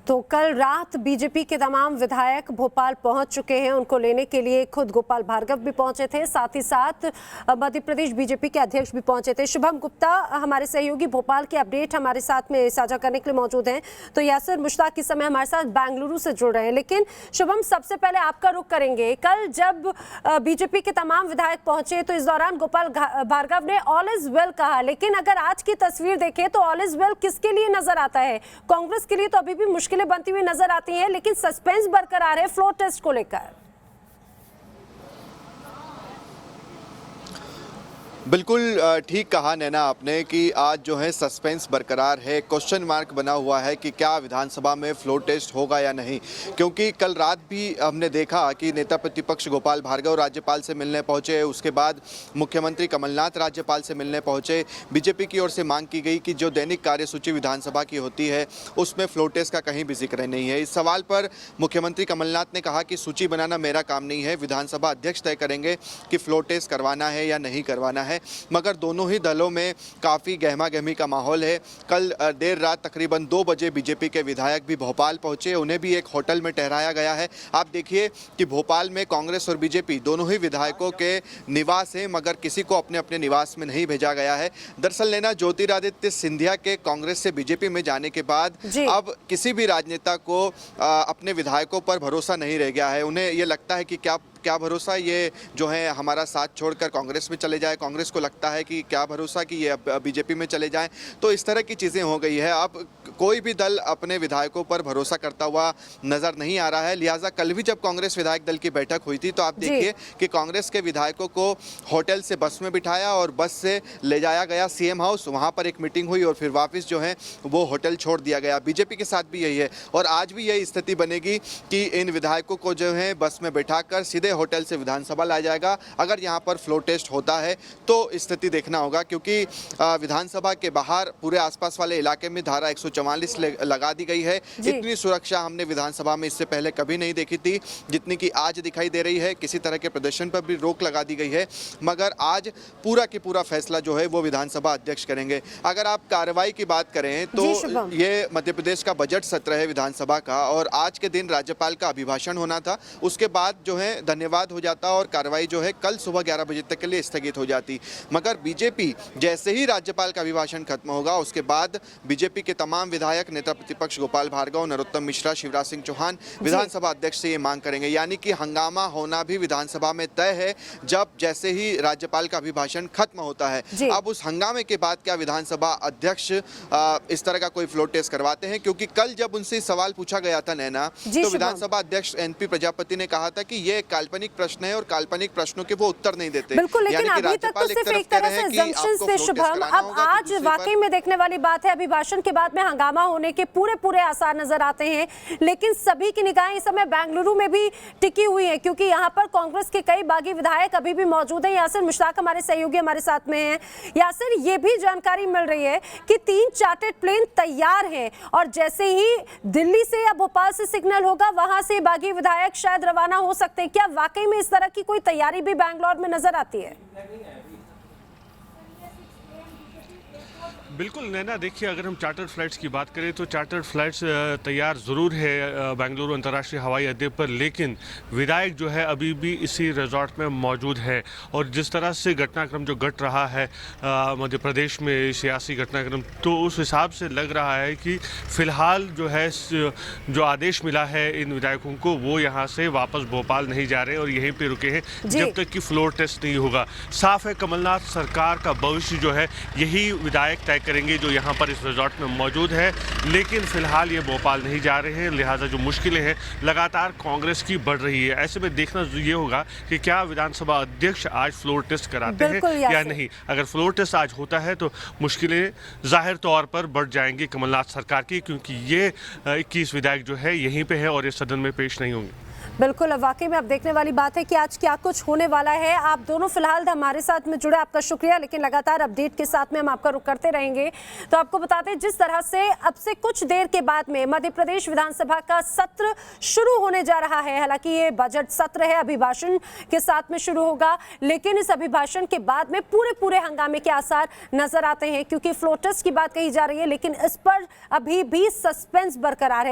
तो कल रात बीजेपी के तमाम विधायक भोपाल पहुंच चुके हैं। उनको लेने के लिए खुद गोपाल भार्गव भी पहुंचे थे, साथ ही साथ मध्य प्रदेश बीजेपी के अध्यक्ष भी पहुंचे थे। शुभम गुप्ता हमारे सहयोगी भोपाल के अपडेट हमारे साथ में साझा करने के लिए मौजूद हैं। तो यासिर मुश्ताक इस समय हमारे साथ बेंगलुरु से जुड़ रहे हैं। लेकिन शुभम, सबसे पहले आपका रुख करेंगे, कल जब बीजेपी के तमाम विधायक पहुंचे तो इस दौरान गोपाल भार्गव ने ऑल इज वेल कहा, लेकिन अगर आज की तस्वीर देखें तो ऑल इज वेल किसके लिए नजर आता है? कांग्रेस के लिए तो अभी भी मुश्किलें बनती हुई नजर आती हैं, लेकिन सस्पेंस बरकरार है फ्लोर टेस्ट को लेकर। बिल्कुल ठीक कहा नैना आपने कि आज जो है सस्पेंस बरकरार है, क्वेश्चन मार्क बना हुआ है कि क्या विधानसभा में फ्लोर टेस्ट होगा या नहीं। क्योंकि कल रात भी हमने देखा कि नेता प्रतिपक्ष गोपाल भार्गव राज्यपाल से मिलने पहुंचे, उसके बाद मुख्यमंत्री कमलनाथ राज्यपाल से मिलने पहुंचे। बीजेपी की ओर से मांग की गई कि जो दैनिक कार्यसूची विधानसभा की होती है उसमें फ्लोर टेस्ट का कहीं भी जिक्र नहीं है। इस सवाल पर मुख्यमंत्री कमलनाथ ने कहा कि सूची बनाना मेरा काम नहीं है, विधानसभा अध्यक्ष तय करेंगे कि फ्लोर टेस्ट करवाना है या नहीं करवाना है। मगर दोनों ही दलों में काफ़ी गहमा गहमी का माहौल है। कल देर रात तकरीबन 2 बजे बीजेपी के विधायक भी भोपाल पहुंचे, उन्हें भी एक होटल में ठहराया गया है। आप देखिए कि भोपाल में कांग्रेस और बीजेपी दोनों ही विधायकों के निवास हैं, मगर किसी को अपने अपने निवास में नहीं भेजा गया है। दरअसल लेना ज्योतिरादित्य सिंधिया के कांग्रेस से बीजेपी में जाने के बाद अब किसी भी राजनेता को अपने विधायकों पर भरोसा नहीं रह गया है। उन्हें ये लगता है कि क्या भरोसा ये जो है हमारा साथ छोड़कर कांग्रेस में चले जाए, कांग्रेस को लगता है कि क्या भरोसा कि ये बीजेपी में चले जाएं। तो इस तरह की चीज़ें हो गई है। अब कोई भी दल अपने विधायकों पर भरोसा करता हुआ नज़र नहीं आ रहा है। लिहाजा कल भी जब कांग्रेस विधायक दल की बैठक हुई थी तो आप देखिए कि कांग्रेस के विधायकों को होटल से बस में बिठाया और बस से ले जाया गया सीएम हाउस, वहाँ पर एक मीटिंग हुई और फिर वापस जो है वो होटल छोड़ दिया गया। बीजेपी के साथ भी यही है और आज भी यही स्थिति बनेगी कि इन विधायकों को जो है बस में बैठाकर सीधे होटल से विधानसभा लाया जाएगा। अगर यहाँ पर फ्लोर टेस्ट होता है तो स्थिति देखना होगा, क्योंकि विधानसभा के बाहर पूरे आसपास वाले इलाके में धारा 144 लगा दी गई है। इतनी सुरक्षा हमने विधानसभा में इससे पहले कभी नहीं देखी थी जितनी कि आज दिखाई दे रही है। किसी तरह के प्रदर्शन पर भी रोक लगा दी गई है, मगर आज पूरा की पूरा फैसला जो है वो विधानसभा अध्यक्ष करेंगे। अगर आप कार्रवाई की बात करें तो ये मध्य प्रदेश का बजट सत्र है विधानसभा का और आज के दिन राज्यपाल का अभिभाषण होना था। उसके बाद जो है धन्यवाद हो जाता और कार्रवाई जो है कल सुबह 11 बजे तक के लिए स्थगित हो जाती। मगर बीजेपी जैसे ही राज्यपाल का अभिभाषण खत्म होगा उसके बाद बीजेपी के तमाम विधायक, नेता प्रतिपक्ष गोपाल भार्गव, नरोत्तम मिश्रा, शिवराज सिंह चौहान विधानसभा अध्यक्ष से ये मांग करेंगे। यानी कि हंगामा होना भी विधानसभा में तय है जब जैसे ही राज्यपाल का अभिभाषण खत्म होता है। अब उस हंगामे के बाद क्या विधानसभा अध्यक्ष इस तरह का कोई फ्लोर टेस्ट करवाते हैं? क्योंकि कल जब उनसे सवाल पूछा गया था नैना, तो विधानसभा अध्यक्ष एनपी प्रजापति ने कहा था कि ये काल्पनिक प्रश्न है और काल्पनिक प्रश्नों के वो उत्तर नहीं देते। बिल्कुल, लेकिन अभी तक तो सिर्फ एक तरह से जंक्शंस थे शुभम। अब आज वाकई में देखने वाली बात है, अभिभाषण के बाद में हंगामा होने के पूरे आसार नजर आते हैं। लेकिन सभी की निगाहें इस समय बेंगलुरु में भी टिकी हुई है, क्योंकि यहाँ पर कांग्रेस के कई बागी विधायक अभी भी मौजूद हैं। यासिर मुश्ताक हमारे सहयोगी हमारे साथ में हैं। यासिर, ये भी जानकारी मिल रही है कि 3 चार्टर्ड प्लेन तैयार हैं और जैसे ही दिल्ली से या भोपाल से सिग्नल होगा वहां से बागी विधायक शायद रवाना हो सकते हैं। क्या वाकई में इस तरह की कोई तैयारी भी बैंगलोर में नजर आती है? बिल्कुल नैना, देखिए अगर हम चार्टर्ड फ्लाइट्स की बात करें तो चार्टर्ड फ्लाइट्स तैयार ज़रूर है बेंगलुरु अंतर्राष्ट्रीय हवाई अड्डे पर, लेकिन विधायक जो है अभी भी इसी रिजॉर्ट में मौजूद है। और जिस तरह से घटनाक्रम जो घट रहा है मध्य प्रदेश में सियासी घटनाक्रम, तो उस हिसाब से लग रहा है कि फ़िलहाल जो है जो आदेश मिला है इन विधायकों को वो यहाँ से वापस भोपाल नहीं जा रहे और यहीं पर रुके हैं जब तक कि फ्लोर टेस्ट नहीं होगा। साफ है कमलनाथ सरकार का भविष्य जो है यही विधायक तय करेंगे जो यहाँ पर इस रिजॉर्ट में मौजूद है, लेकिन फिलहाल ये भोपाल नहीं जा रहे हैं। लिहाजा जो मुश्किलें हैं लगातार कांग्रेस की बढ़ रही है। ऐसे में देखना ये होगा कि क्या विधानसभा अध्यक्ष आज फ्लोर टेस्ट कराते हैं या नहीं। अगर फ्लोर टेस्ट आज होता है तो मुश्किलें जाहिर तौर पर बढ़ जाएंगी कमलनाथ सरकार की, क्योंकि ये 21 विधायक जो है यहीं पे है और इस सदन में पेश नहीं होंगे। बिल्कुल, वाकई में अब देखने वाली बात है कि आज क्या कुछ होने वाला है। आप दोनों फिलहाल हमारे साथ में जुड़े, आपका शुक्रिया। लेकिन लगातार अपडेट के साथ में हम आपका रुख करते रहेंगे। तो आपको बताते हैं जिस तरह से अब से कुछ देर के बाद में मध्य प्रदेश विधानसभा का सत्र शुरू होने जा रहा है। हालांकि ये बजट सत्र है, अभिभाषण के साथ में शुरू होगा, लेकिन इस अभिभाषण के बाद में पूरे हंगामे के आसार नजर आते हैं, क्योंकि फ्लोर टेस्ट की बात कही जा रही है, लेकिन इस पर अभी भी सस्पेंस बरकरार है।